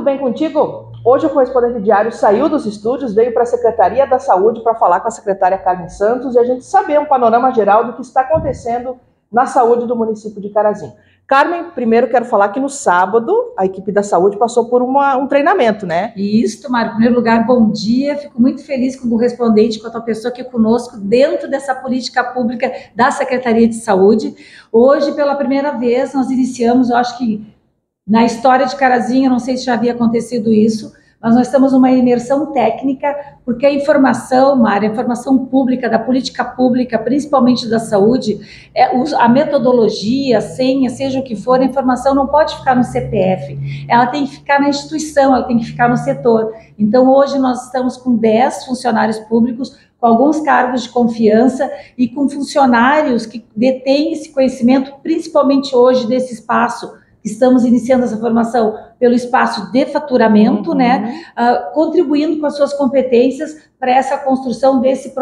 tudo bem contigo? Hoje o Correspondente Diário saiu dos estúdios, veio para a Secretaria da Saúde para falar com a secretária Carmen Santos e a gente saber um panorama geral do que está acontecendo na saúde do município de Carazinho. Carmen, primeiro quero falar que no sábado a equipe da saúde passou por um treinamento, né? Isso, Mário. Em primeiro lugar, bom dia. Fico muito feliz com o correspondente, com a tua pessoa aqui conosco, dentro dessa política pública da Secretaria de Saúde. Hoje, pela primeira vez, nós iniciamos, eu acho que na história de Carazinho, não sei se já havia acontecido isso, mas nós estamos numa imersão técnica, porque a informação, Mário, a informação pública, da política pública, principalmente da saúde, a metodologia, a senha, seja o que for, a informação não pode ficar no CPF, ela tem que ficar na instituição, ela tem que ficar no setor. Então, hoje nós estamos com 10 funcionários públicos, com alguns cargos de confiança e com funcionários que detêm esse conhecimento, principalmente hoje, desse espaço. Estamos iniciando essa formação pelo espaço de faturamento, né, contribuindo com as suas competências para essa construção desse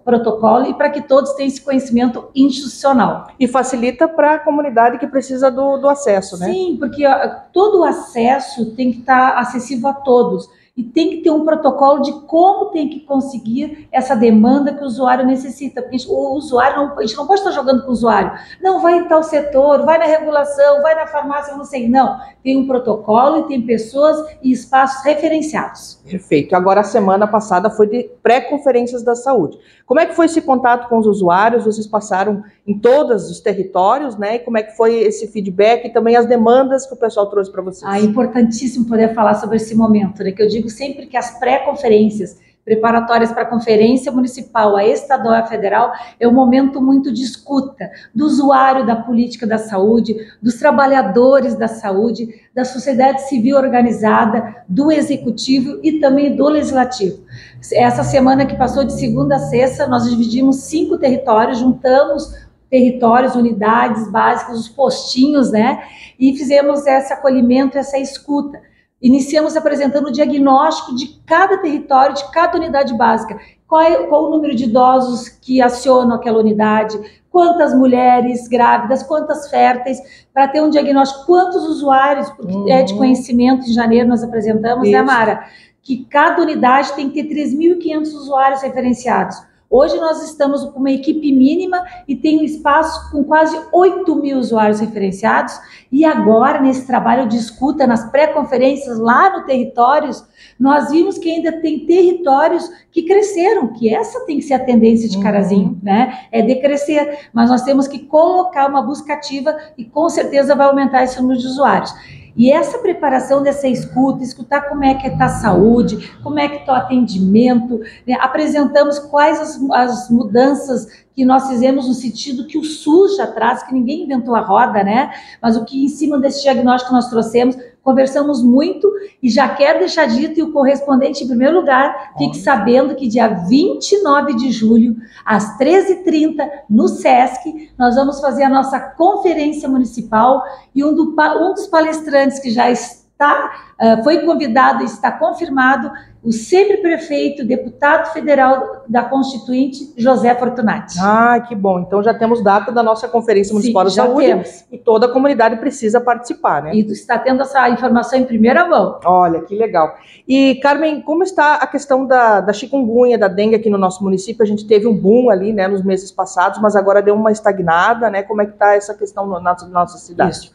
protocolo e para que todos tenham esse conhecimento institucional. E facilita para a comunidade que precisa do acesso, né? Sim, porque todo o acesso tem que estar acessível a todos. E tem que ter um protocolo de como tem que conseguir essa demanda que o usuário necessita. Porque o usuário, a gente não pode estar jogando com o usuário. Não, vai em tal setor, vai na regulação, vai na farmácia, não sei. Não, tem um protocolo e tem pessoas e espaços referenciados. Perfeito. Agora, a semana passada foi de pré-conferências da saúde. Como é que foi esse contato com os usuários? Vocês passaram em todos os territórios, né? E como é que foi esse feedback e também as demandas que o pessoal trouxe para vocês? É importantíssimo poder falar sobre esse momento, né? Que eu digo sempre que as pré-conferências preparatórias para a Conferência Municipal, a Estadual e a Federal, é um momento muito de escuta do usuário da política da saúde, dos trabalhadores da saúde, da sociedade civil organizada, do Executivo e também do Legislativo. Essa semana que passou de segunda a sexta, nós dividimos 5 territórios, juntamos territórios, unidades básicas, os postinhos, né? E fizemos esse acolhimento, essa escuta. Iniciamos apresentando o diagnóstico de cada território, de cada unidade básica. Qual o número de idosos que acionam aquela unidade, quantas mulheres grávidas, quantas férteis, para ter um diagnóstico, quantos usuários, porque é de conhecimento, em janeiro nós apresentamos, né, Mara? Que cada unidade tem que ter 3.500 usuários referenciados. Hoje nós estamos com uma equipe mínima e tem um espaço com quase 8.000 usuários referenciados. E agora, nesse trabalho de escuta, nas pré-conferências lá no territórios, nós vimos que ainda tem territórios que cresceram, que essa tem que ser a tendência de Carazinho, né? É decrescer, mas nós temos que colocar uma busca ativa e com certeza vai aumentar esse número de usuários. E essa preparação dessa escuta, escutar como é que está a saúde, como é que está o atendimento, né? Apresentamos quais as mudanças que nós fizemos no sentido que o SUS já traz, que ninguém inventou a roda, né? Mas o que em cima desse diagnóstico nós trouxemos, conversamos muito e já quero deixar dito, e o correspondente em primeiro lugar, fique sabendo que dia 29 de julho, às 13h30, no SESC, nós vamos fazer a nossa conferência municipal e um dos palestrantes que já foi convidado e está confirmado, o sempre prefeito, deputado federal da Constituinte, José Fortunati. Ah, que bom. Então já temos data da nossa Conferência Municipal da Saúde. Temos. E toda a comunidade precisa participar, né? E está tendo essa informação em primeira mão. Olha, que legal. E, Carmen, como está a questão da chikungunya, da dengue aqui no nosso município? A gente teve um boom ali, né, nos meses passados, mas agora deu uma estagnada, né? Como é que está essa questão na nossa cidade? Isso.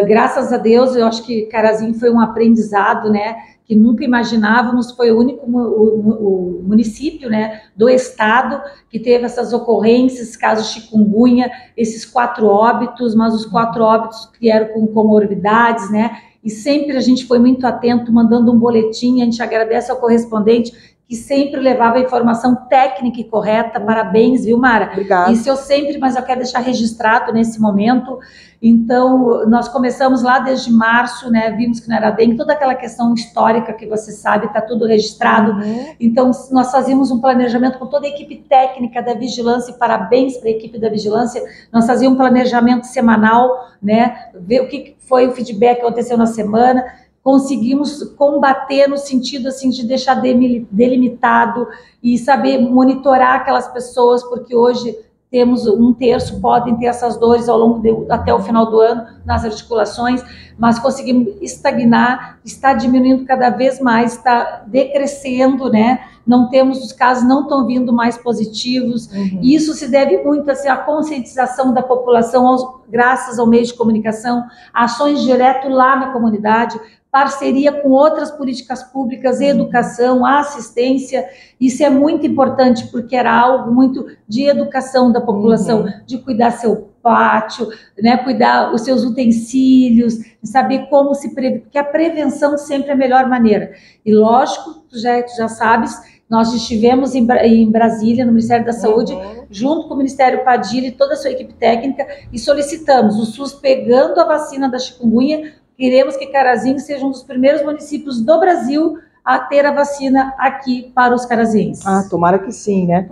Graças a Deus, eu acho que Carazinho foi um aprendizado, né? Que nunca imaginávamos, foi o único o município, né, do estado que teve essas ocorrências, casos de chikungunya, esses 4 óbitos, mas os 4 óbitos que eram com comorbidades, né, e sempre a gente foi muito atento, mandando um boletim, a gente agradece ao correspondente, que sempre levava a informação técnica e correta. Parabéns, viu, Mara? Obrigada. Isso eu sempre, mas eu quero deixar registrado nesse momento. Então, nós começamos lá desde março, né? Vimos que não era dengue, toda aquela questão histórica que você sabe, está tudo registrado. Então, nós fazíamos um planejamento com toda a equipe técnica da vigilância, e parabéns para a equipe da vigilância. Nós fazíamos um planejamento semanal, né? Ver o que foi o feedback que aconteceu na semana. Conseguimos combater no sentido assim de deixar delimitado e saber monitorar aquelas pessoas, porque hoje temos 1/3 podem ter essas dores ao longo até o final do ano nas articulações, mas conseguimos estagnar, está diminuindo cada vez mais, está decrescendo, né? Não temos, os casos não estão vindo mais positivos. E isso se deve muito assim, à conscientização da população, graças ao meio de comunicação, ações direto lá na comunidade, parceria com outras políticas públicas, educação, assistência. Isso é muito importante, porque era algo muito de educação da população, de cuidar seu pátio, né, cuidar os seus utensílios, saber como se prevenir, porque a prevenção sempre é a melhor maneira. E lógico, tu já sabes, nós estivemos em Brasília, no Ministério da Saúde, junto com o Ministério Padilha e toda a sua equipe técnica, e solicitamos o SUS pegando a vacina da chikungunya. Queremos que Carazinho seja um dos primeiros municípios do Brasil a ter a vacina aqui para os carazenses. Tomara que sim, né?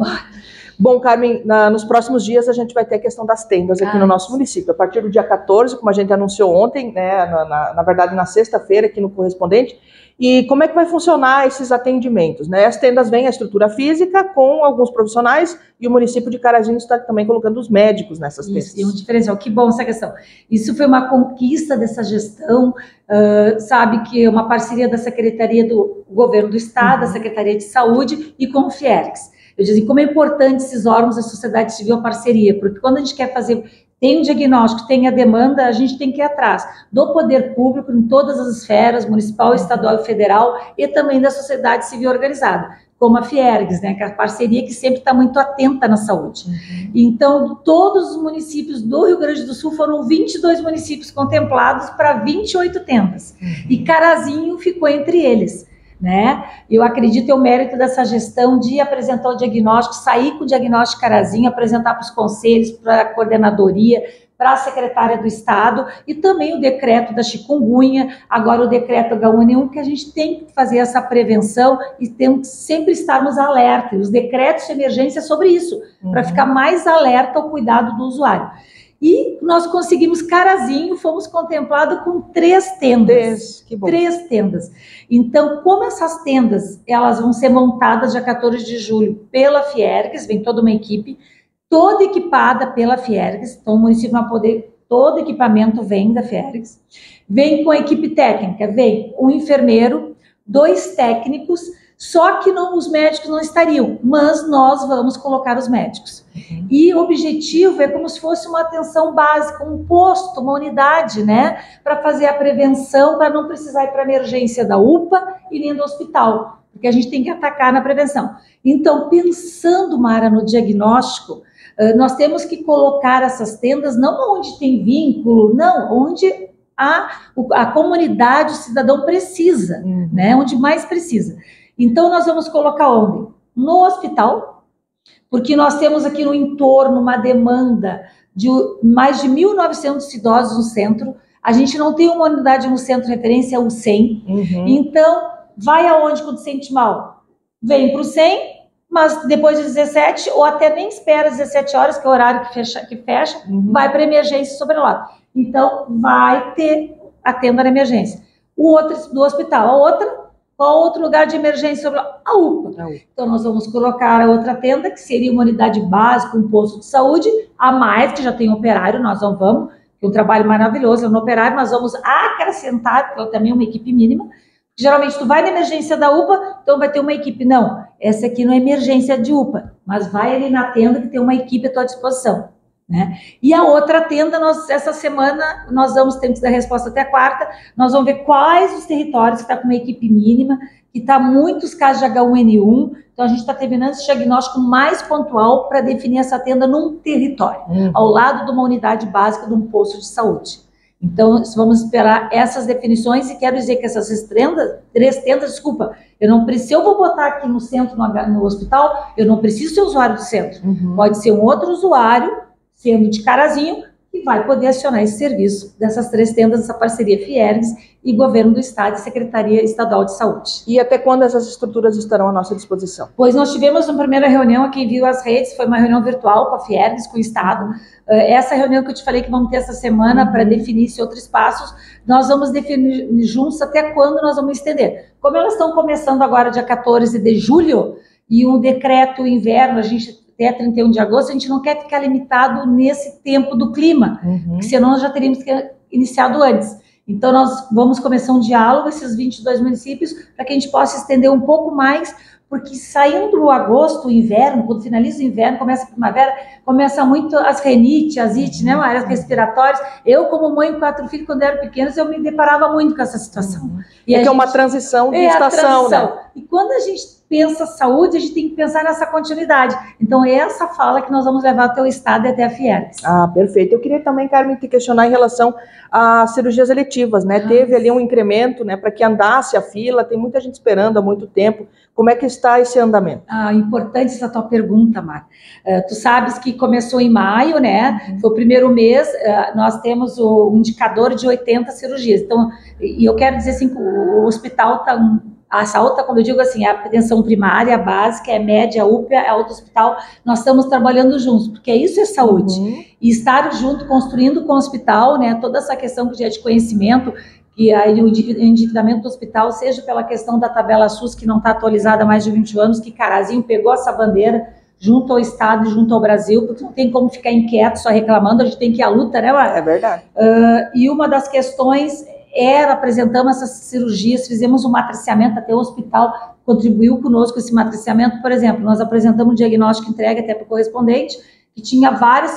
Bom, Carmen, nos próximos dias a gente vai ter a questão das tendas aqui no nosso município. A partir do dia 14, como a gente anunciou ontem, né, na verdade na sexta-feira aqui no Correspondente. E como é que vai funcionar esses atendimentos, né? As tendas vêm a estrutura física com alguns profissionais e o município de Carazinho está também colocando os médicos nessas tendas. Isso, e um diferencial. Que bom essa questão. Isso foi uma conquista dessa gestão, sabe, que é uma parceria da Secretaria do Governo do Estado, da Secretaria de Saúde e com o Fiergs. Eu digo como é importante esses órgãos da sociedade civil, a parceria, porque quando a gente quer fazer, tem um diagnóstico, tem a demanda, a gente tem que ir atrás do poder público em todas as esferas, municipal, estadual e federal, e também da sociedade civil organizada, como a Fiergs, né, que é a parceria que sempre está muito atenta na saúde. Então, todos os municípios do Rio Grande do Sul foram 22 municípios contemplados para 28 tendas, e Carazinho ficou entre eles. Né? Eu acredito o mérito dessa gestão de apresentar o diagnóstico, sair com o diagnóstico Carazinho, apresentar para os conselhos, para a coordenadoria, para a secretária do Estado e também o decreto da chikungunya, agora o decreto H1N1, que a gente tem que fazer essa prevenção e temos que sempre estarmos alerta, os decretos de emergência sobre isso, para ficar mais alerta ao cuidado do usuário. E nós conseguimos Carazinho, fomos contemplados com 3 tendas. Que bom. 3 tendas. Então, como essas tendas, elas vão ser montadas dia 14 de julho pela Fiergs, vem toda uma equipe, toda equipada pela Fiergs, então o município vai poder, todo equipamento vem da Fiergs, vem com a equipe técnica, vem um enfermeiro, 2 técnicos, só que os médicos não estariam, mas nós vamos colocar os médicos. E o objetivo é como se fosse uma atenção básica, um posto, uma unidade, né? Para fazer a prevenção, para não precisar ir para a emergência da UPA e nem do hospital, porque a gente tem que atacar na prevenção. Então, pensando, Mara, no diagnóstico, nós temos que colocar essas tendas não onde tem vínculo, não, onde a comunidade, o cidadão precisa, né? Onde mais precisa. Então, nós vamos colocar onde? No hospital, porque nós temos aqui no entorno uma demanda de mais de 1.900 idosos no centro. A gente não tem uma unidade no centro de referência, é o 100. Então, vai aonde quando sente mal? Vem para o 100, mas depois de 17, ou até nem espera 17 horas, que é o horário que fecha, vai para emergência sobrelota. Então, vai ter a tenda na emergência. O outro do hospital, a outra... Qual outro lugar de emergência sobre a UPA? Então, nós vamos colocar a outra tenda, que seria uma unidade básica, um posto de saúde, a mais, que já tem operário, nós não vamos, que é um trabalho maravilhoso, é um operário, nós vamos acrescentar, porque ela também é uma equipe mínima. Geralmente, tu vai na emergência da UPA, então vai ter uma equipe. Não, essa aqui não é emergência de UPA, mas vai ali na tenda que tem uma equipe à tua disposição. Né? E a outra tenda, essa semana, nós temos que dar resposta até a quarta, nós vamos ver quais os territórios que está com uma equipe mínima, que está muitos casos de H1N1, então a gente está terminando esse diagnóstico mais pontual para definir essa tenda num território, ao lado de uma unidade básica de um posto de saúde. Então, vamos esperar essas definições e quero dizer que essas 3 tendas, desculpa, se eu vou botar aqui no centro, no hospital, eu não preciso ser usuário do centro, pode ser um outro usuário, sendo de Carazinho, que vai poder acionar esse serviço dessas 3 tendas, dessa parceria Fiergs e Governo do Estado e Secretaria Estadual de Saúde. E até quando essas estruturas estarão à nossa disposição? Pois nós tivemos uma primeira reunião, quem viu as redes, foi uma reunião virtual com a Fiergs, com o Estado. Essa reunião que eu te falei que vamos ter essa semana para definir esse outros passos, nós vamos definir juntos até quando nós vamos estender. Como elas estão começando agora dia 14 de julho, e um decreto inverno, a gente até 31 de agosto, a gente não quer ficar limitado nesse tempo do clima, porque senão nós já teríamos iniciado antes. Então, nós vamos começar um diálogo, esses 22 municípios, para que a gente possa estender um pouco mais, porque saindo o agosto, o inverno, quando finaliza o inverno, começa a primavera, começa muito as renites, as ites, né, áreas respiratórias. Eu, como mãe com 4 filhos, quando eram pequenos, eu me deparava muito com essa situação. E é uma transição de estação, né? E quando a gente pensa saúde, a gente tem que pensar nessa continuidade. Então, é essa fala que nós vamos levar até o Estado e até a Fiergs. Ah, perfeito. Eu queria também, Carmen, te questionar em relação às cirurgias eletivas, né? Teve ali um incremento, né, para que andasse a fila, tem muita gente esperando há muito tempo. Como é que está esse andamento? Importante essa tua pergunta, Mar. Tu sabes que começou em maio, né? Foi o primeiro mês, nós temos o indicador de 80 cirurgias. Então, e eu quero dizer assim, que o hospital está... A saúde, quando eu digo assim, a atenção primária, a básica, é média, a UPA, é outro hospital, nós estamos trabalhando juntos, porque isso é saúde. E estar junto, construindo com o hospital, né, toda essa questão que já é de conhecimento, que aí o endividamento do hospital, seja pela questão da tabela SUS, que não está atualizada há mais de 20 anos, que Carazinho pegou essa bandeira junto ao Estado e junto ao Brasil, porque não tem como ficar inquieto só reclamando, a gente tem que ir à luta, né, Mara? É verdade. E uma das questões... apresentamos essas cirurgias, fizemos um matriciamento, até o hospital contribuiu conosco esse matriciamento. Por exemplo, nós apresentamos um diagnóstico entregue até para o correspondente, que tinha várias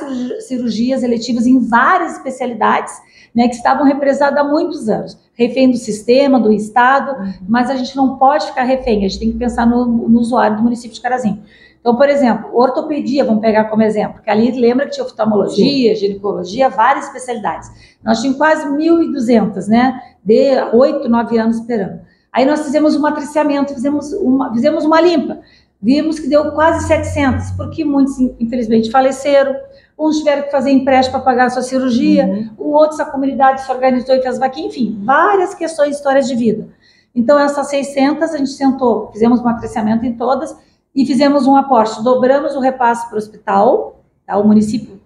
cirurgias eletivas em várias especialidades, né, que estavam represadas há muitos anos, refém do sistema, do Estado, mas a gente não pode ficar refém, a gente tem que pensar no usuário do município de Carazinho. Então, por exemplo, ortopedia, vamos pegar como exemplo, que ali lembra que tinha oftalmologia, ginecologia, várias especialidades. Nós tínhamos quase 1.200, né, de 8, 9 anos esperando. Aí nós fizemos um matriciamento, fizemos uma limpa, vimos que deu quase 700, porque muitos, infelizmente, faleceram, uns tiveram que fazer empréstimo para pagar a sua cirurgia, outros, a comunidade se organizou e fez vaquinha, enfim, várias questões, histórias de vida. Então, essas 600, a gente sentou, fizemos um matriciamento em todas, e fizemos um aporte, dobramos o repasse para o hospital, tá? O município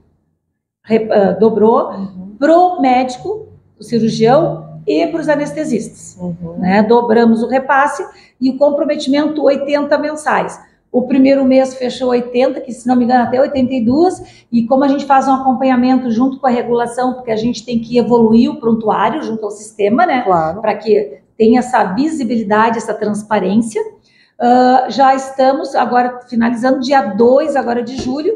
dobrou para o médico, o cirurgião e para os anestesistas. Né? Dobramos o repasse e o comprometimento 80 mensais. O primeiro mês fechou 80, que se não me engano até 82, e como a gente faz um acompanhamento junto com a regulação, porque a gente tem que evoluir o prontuário junto ao sistema, né? Claro. Para que tenha essa visibilidade, essa transparência. Já estamos agora finalizando dia 2 agora de julho,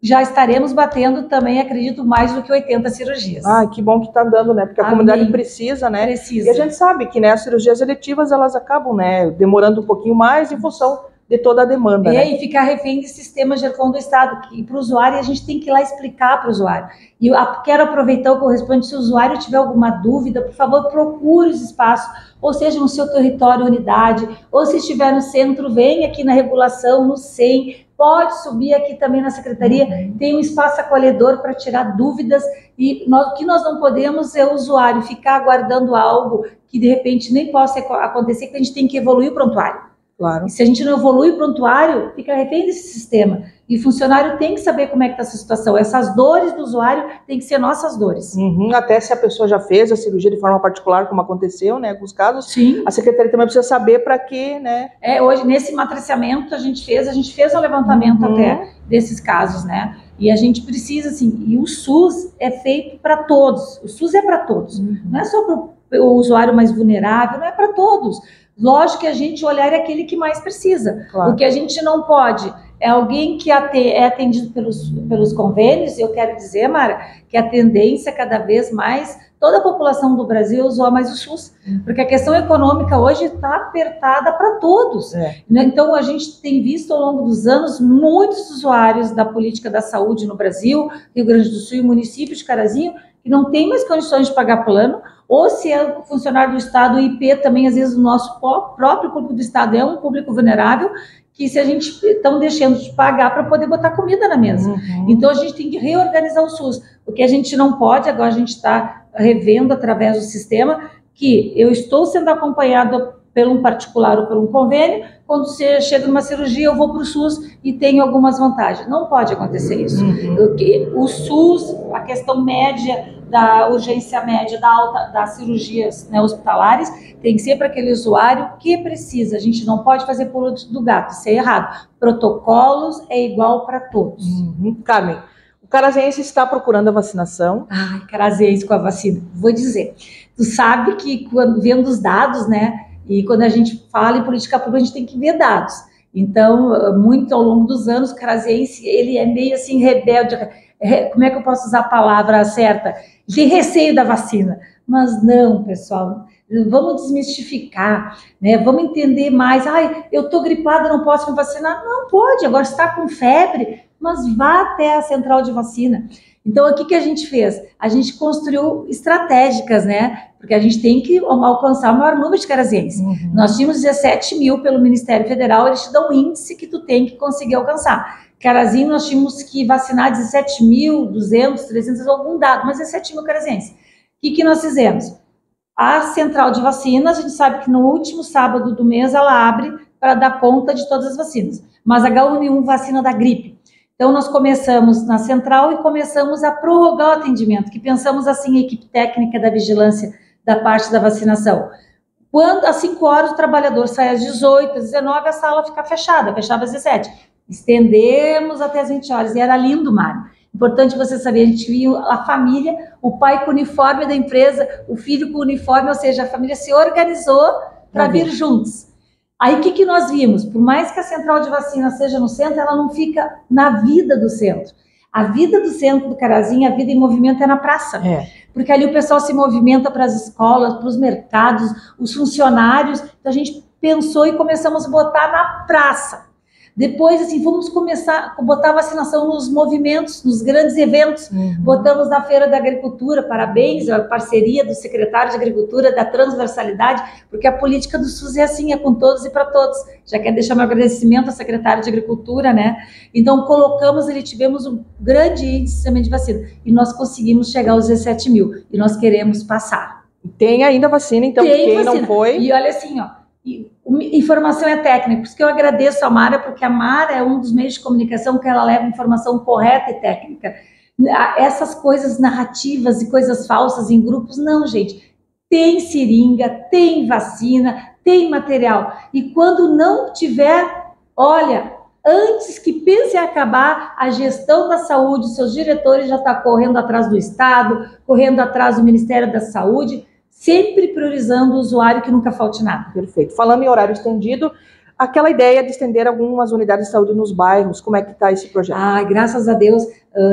já estaremos batendo também, acredito, mais do que 80 cirurgias. Que bom que está dando, né? Porque a comunidade precisa, né? Precisa. E a gente sabe que, né, as cirurgias eletivas, elas acabam, né, demorando um pouquinho mais em função de toda a demanda, né? E ficar refém de sistema GERCOM do Estado, que para o usuário a gente tem que ir lá explicar para o usuário. E eu quero aproveitar o correspondente, se o usuário tiver alguma dúvida, por favor, procure os espaços, ou seja, no seu território, unidade, ou se estiver no centro, venha aqui na regulação, no SEM, pode subir aqui também na secretaria, tem um espaço acolhedor para tirar dúvidas, e o que nós não podemos é o usuário ficar aguardando algo que de repente nem possa acontecer, que a gente tem que evoluir o prontuário. Claro. E se a gente não evolui o prontuário, fica refém desse sistema. E o funcionário tem que saber como é que está essa situação. Essas dores do usuário têm que ser nossas dores. Até se a pessoa já fez a cirurgia de forma particular, como aconteceu, né, em alguns casos, sim, a secretaria também precisa saber para quê, né? Hoje, nesse matriciamento, a gente fez um levantamento até desses casos, né? E a gente precisa, assim, e o SUS é feito para todos. O SUS é para todos. Não é só para o usuário mais vulnerável, não é para todos. Lógico que a gente olhar é aquele que mais precisa. Claro. O que a gente não pode é alguém que é atendido pelos convênios. Eu quero dizer, Mara, que a tendência cada vez mais, toda a população do Brasil usou mais o SUS, porque a questão econômica hoje está apertada para todos. Então, a gente tem visto ao longo dos anos muitos usuários da política da saúde no Brasil, Rio Grande do Sul e município de Carazinho, que não tem mais condições de pagar plano, ou se é funcionário do Estado, o IP também, às vezes, o nosso próprio público do Estado é um público vulnerável, que se a gente estão deixando de pagar para poder botar comida na mesa. Então, a gente tem que reorganizar o SUS. O que a gente não pode, agora a gente está revendo através do sistema, que eu estou sendo acompanhado por um particular ou por um convênio, quando você chega numa cirurgia, eu vou para o SUS e tenho algumas vantagens. Não pode acontecer isso. O SUS, a questão média da urgência média, da alta, das cirurgias, né, hospitalares, tem sempre aquele usuário que precisa. A gente não pode fazer pulo do gato, isso é errado. Protocolos é igual para todos. Carmen, o carazense está procurando a vacinação? Ai, carazense com a vacina. Vou dizer, tu sabe que quando vendo os dados, né, e quando a gente fala em política pública, a gente tem que ver dados. Então, muito ao longo dos anos, o carazense, ele é meio assim rebelde. Como é que eu posso usar a palavra certa? De receio da vacina. Mas não, pessoal, vamos desmistificar, né? Vamos entender mais. Ai, eu estou gripada, não posso me vacinar. Não pode, agora está com febre, mas vá até a central de vacina. Então, o que a gente fez? A gente construiu estratégicas, né? Porque a gente tem que alcançar o maior número de carazenses. Nós tínhamos 17 mil pelo Ministério Federal, eles te dão um índice que tu tem que conseguir alcançar. Carazinho, nós tínhamos que vacinar 17.200, 300, algum dado, mas 17 mil carazenses. O que nós fizemos? A central de vacinas, a gente sabe que no último sábado do mês ela abre para dar conta de todas as vacinas. Mas H1N1 vacina da gripe. Então, nós começamos na central e começamos a prorrogar o atendimento, que pensamos assim, a equipe técnica da vigilância da parte da vacinação. Quando às 5 horas o trabalhador sai às 18, às 19, a sala fica fechada, fechava às 17. Estendemos até às 20 horas e era lindo, Mário. Importante você saber, a gente viu a família, o pai com o uniforme da empresa, o filho com o uniforme, ou seja, a família se organizou para vir juntos. Aí o que nós vimos? Por mais que a central de vacina seja no centro, ela não fica na vida do centro. A vida do centro do Carazinho, a vida em movimento é na praça. Porque ali o pessoal se movimenta para as escolas, para os mercados, os funcionários. Então a gente pensou e começamos a botar na praça. Depois, assim, vamos começar a botar vacinação nos movimentos, nos grandes eventos. Botamos na Feira da Agricultura, parabéns, a parceria do secretário de Agricultura, da transversalidade, porque a política do SUS é assim, é com todos e para todos. Já quero deixar meu agradecimento ao secretário de Agricultura, né? Então, colocamos, tivemos um grande índice também de vacina, e nós conseguimos chegar aos 17 mil, e nós queremos passar. Tem ainda vacina, então, quem não foi... E olha assim, ó, informação é técnica, por isso que eu agradeço a Mara, porque a Mara é um dos meios de comunicação que ela leva informação correta e técnica. Essas coisas narrativas e coisas falsas em grupos, não, gente. Tem seringa, tem vacina, tem material. E quando não tiver, olha, antes que pense em acabar, a gestão da saúde, seus diretores já estão correndo atrás do Estado, correndo atrás do Ministério da Saúde, sempre priorizando o usuário, que nunca falte nada. Perfeito. Falando em horário estendido, aquela ideia de estender algumas unidades de saúde nos bairros, como é que está esse projeto? Graças a Deus,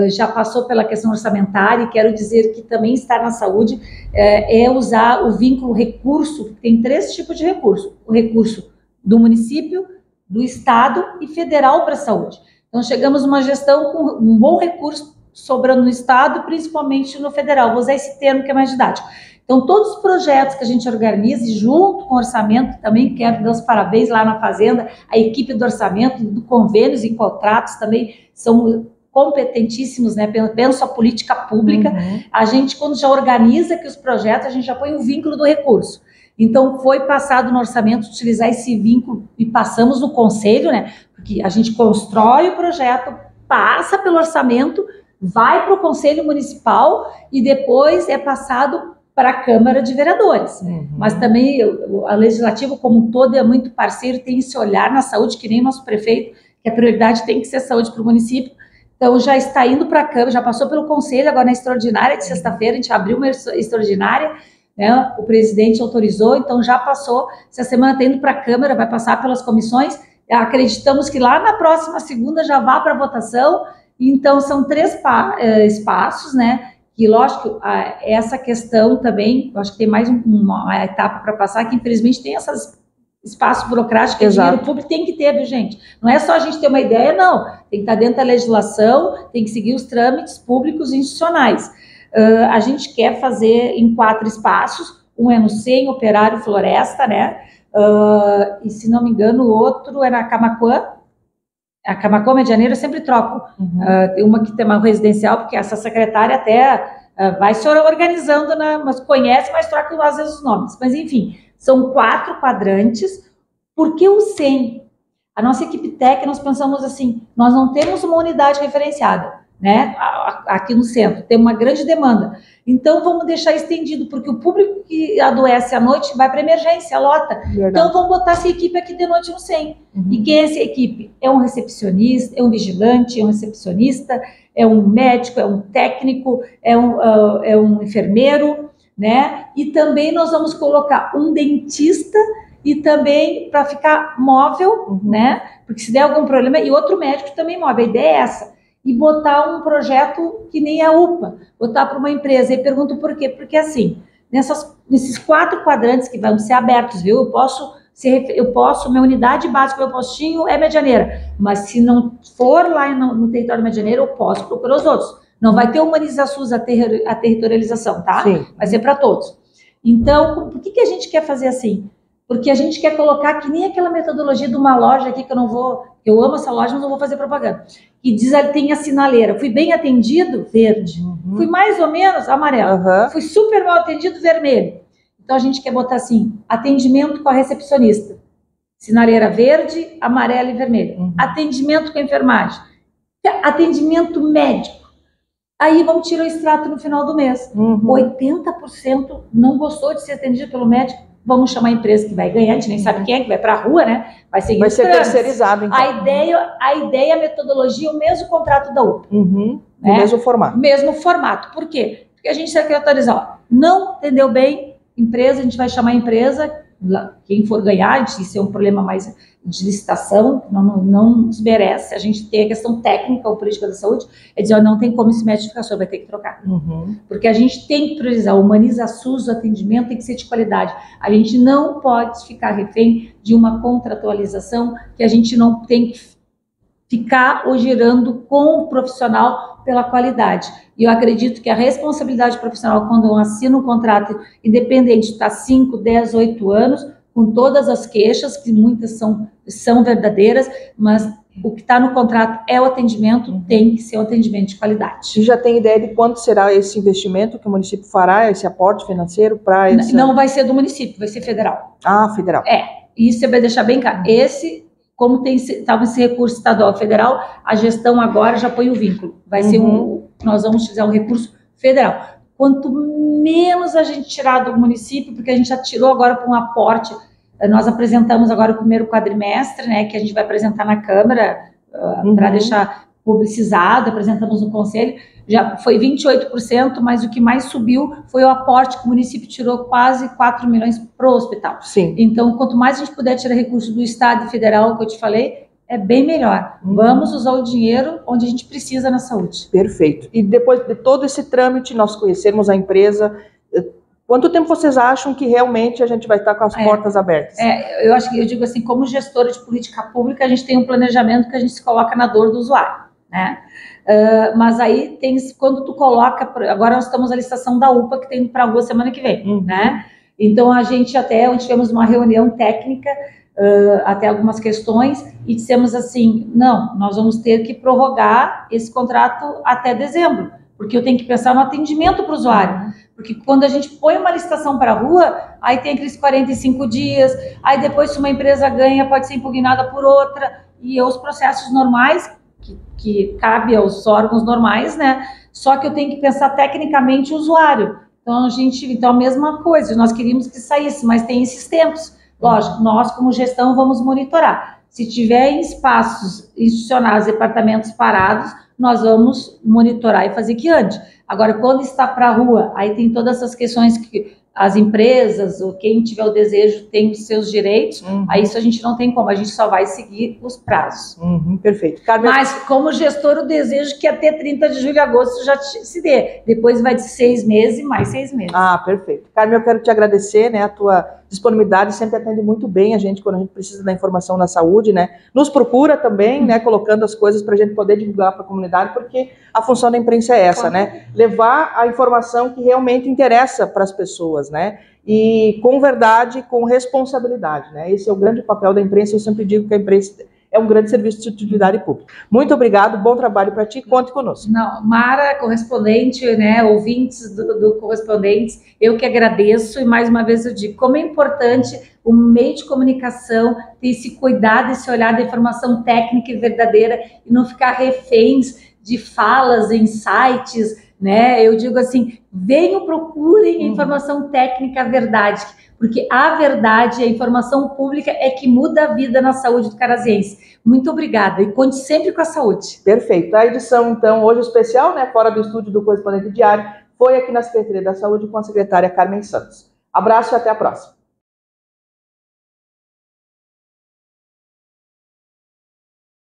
já passou pela questão orçamentária, e quero dizer que também estar na saúde é usar o vínculo recurso, tem 3 tipos de recurso. O recurso do município, do estado e federal para a saúde. Então, chegamos numa gestão com um bom recurso sobrando no estado, principalmente no federal. Vou usar esse termo que é mais didático. Então, todos os projetos que a gente organiza, junto com o orçamento, também quero dar os parabéns lá na Fazenda, a equipe do orçamento, do convênios e contratos também são competentíssimos, né? Penso a política pública. A gente, quando já organiza aqui os projetos, a gente já põe o vínculo do recurso. Então, foi passado no orçamento utilizar esse vínculo e passamos no conselho, né? Porque a gente constrói o projeto, passa pelo orçamento, vai para o conselho municipal e depois é passado para a Câmara de Vereadores. Mas também a Legislativa como um todo é muito parceiro, tem esse olhar na saúde, que nem nosso prefeito, que a prioridade tem que ser saúde para o município. Então já está indo para a Câmara, já passou pelo Conselho, agora na extraordinária de sexta-feira, a gente abriu uma extraordinária, né? O presidente autorizou, então já passou, essa semana está indo para a Câmara, vai passar pelas comissões, acreditamos que lá na próxima segunda já vá para a votação. Então são 3 espaços, né? E, lógico, essa questão também, eu acho que tem mais uma etapa para passar, que infelizmente tem esses espaços burocráticos que o dinheiro público tem que ter, viu, gente? Não é só a gente ter uma ideia, não. Tem que estar dentro da legislação, tem que seguir os trâmites públicos e institucionais. A gente quer fazer em 4 espaços, um é no CEM, Operário Floresta, né? E, se não me engano, o outro é na Camaquã. A Camaquã, Medianeira, eu sempre troco. Tem uma que tem uma residencial, porque essa secretária até vai se organizando, mas conhece, mas troca às vezes os nomes. Mas, enfim, são 4 quadrantes. Por que o 100? A nossa equipe técnica, nós pensamos assim, nós não temos uma unidade referenciada. né? Aqui no centro, tem uma grande demanda. Então, vamos deixar estendido, porque o público que adoece à noite vai para emergência, lota. Verdade. Então, vamos botar essa equipe aqui de noite no 100. E quem é essa equipe? É um recepcionista, é um vigilante, é um recepcionista, é um médico, é um técnico, é um enfermeiro, né? E também nós vamos colocar um dentista e também para ficar móvel, né? Porque se der algum problema, e outro médico também móvel. A ideia é essa. E botar um projeto que nem a UPA, botar para uma empresa. E pergunto por quê? Porque assim, nesses 4 quadrantes que vão ser abertos, viu? Eu posso, minha unidade básica, meu postinho é Medianeira, mas se não for lá no território Medianeira, eu posso procurar os outros. Não vai ter humanização a territorialização, tá? Sim. Vai ser para todos. Então, por que a gente quer fazer assim? Porque a gente quer colocar que nem aquela metodologia de uma loja aqui que eu amo essa loja, mas não vou fazer propaganda. Que diz ali tem a sinaleira. Fui bem atendido? Verde. Fui mais ou menos? Amarelo. Fui super mal atendido? Vermelho. Então a gente quer botar assim, atendimento com a recepcionista. Sinaleira verde, amarelo e vermelho. Atendimento com a enfermagem. Atendimento médico. Aí vamos tirar o extrato no final do mês. 80% não gostou de ser atendido pelo médico. Vamos chamar a empresa que vai ganhar, a gente nem sabe quem é, que vai para a rua, né? Vai ser terceirizado, então. A ideia, a metodologia, o mesmo contrato da UPA. Né? O mesmo formato. Mesmo formato. Por quê? Porque a gente quer autorizar, não entendeu bem, empresa, a gente vai chamar a empresa, quem for ganhar, isso é um problema mais de licitação, não desmerece. A gente tem a questão técnica ou política da saúde, é dizer, não tem como esse médico ficar só, vai ter que trocar. Porque a gente tem que priorizar, humanizar SUS, o atendimento tem que ser de qualidade. A gente não pode ficar refém de uma contratualização que a gente não tem que ficar ou girando com o profissional pela qualidade. E eu acredito que a responsabilidade profissional, quando eu assino um contrato independente, está 5, 10, 8 anos, com todas as queixas, que muitas são verdadeiras, mas o que está no contrato é o atendimento, tem que ser um atendimento de qualidade. Você já tem ideia de quanto será esse investimento que o município fará, esse aporte financeiro para esse... Não vai ser do município, vai ser federal. Ah, federal. Isso você vai deixar bem claro. Como estava esse recurso estadual federal, a gestão agora já põe o vínculo. Vai ser nós vamos utilizar um recurso federal. Quanto menos a gente tirar do município, porque a gente já tirou agora para um aporte, nós apresentamos agora o primeiro quadrimestre, né, que a gente vai apresentar na Câmara, para deixar publicizado, apresentamos no Conselho, já foi 28%, mas o que mais subiu foi o aporte que o município tirou, quase 4 milhões para o hospital. Sim. Então, quanto mais a gente puder tirar recurso do Estado e Federal, que eu te falei, é bem melhor. Vamos usar o dinheiro onde a gente precisa na saúde. Perfeito. E depois de todo esse trâmite, nós conhecermos a empresa, quanto tempo vocês acham que realmente a gente vai estar com as portas abertas? Eu digo assim, como gestora de política pública, a gente tem um planejamento que a gente se coloca na dor do usuário, né? Mas aí tem, quando tu coloca, agora nós estamos na licitação da UPA, que tem para a rua semana que vem, né? Então a gente tivemos uma reunião técnica, até algumas questões, e dissemos assim, não, nós vamos ter que prorrogar esse contrato até dezembro, porque eu tenho que pensar no atendimento para o usuário, porque quando a gente põe uma licitação para a rua, aí tem aqueles 45 dias, aí depois se uma empresa ganha, pode ser impugnada por outra, e os processos normais, que cabe aos órgãos normais, né, só que eu tenho que pensar tecnicamente o usuário. Então a mesma coisa, nós queríamos que saísse, mas tem esses tempos. Lógico, nós como gestão vamos monitorar. Se tiver em espaços institucionais, departamentos parados, nós vamos monitorar e fazer que ande. Agora, quando está para a rua, aí tem todas essas questões que as empresas ou quem tiver o desejo tem os seus direitos, aí isso a gente não tem como, a gente só vai seguir os prazos. Perfeito. Mas como gestor, o desejo que até 30 de julho e agosto já se dê. Depois vai de 6 meses e mais 6 meses. Ah, perfeito. Carmen, eu quero te agradecer, né, a tua disponibilidade, sempre atende muito bem a gente quando a gente precisa da informação na saúde, né? Nos procura também, né, colocando as coisas para a gente poder divulgar para a comunidade, porque a função da imprensa é essa, né? Levar a informação que realmente interessa para as pessoas, né? E com verdade, com responsabilidade, né? Esse é o grande papel da imprensa. Eu sempre digo que a imprensa é um grande serviço de utilidade pública. Muito obrigado, bom trabalho para ti, conte conosco. Não, Mara, correspondente, né, ouvintes do Correspondentes, eu que agradeço, e mais uma vez eu digo como é importante o meio de comunicação ter esse cuidado, esse olhar da informação técnica e verdadeira e não ficar reféns de falas em sites, né? Eu digo assim, venham, procurem a informação técnica, a verdade, porque a verdade, a informação pública é que muda a vida na saúde do carazense. Muito obrigada e conte sempre com a saúde. Perfeito. A edição, então, hoje especial, né, fora do estúdio do Correspondente Diário, foi aqui na Secretaria da Saúde com a secretária Carmen Santos. Abraço e até a próxima.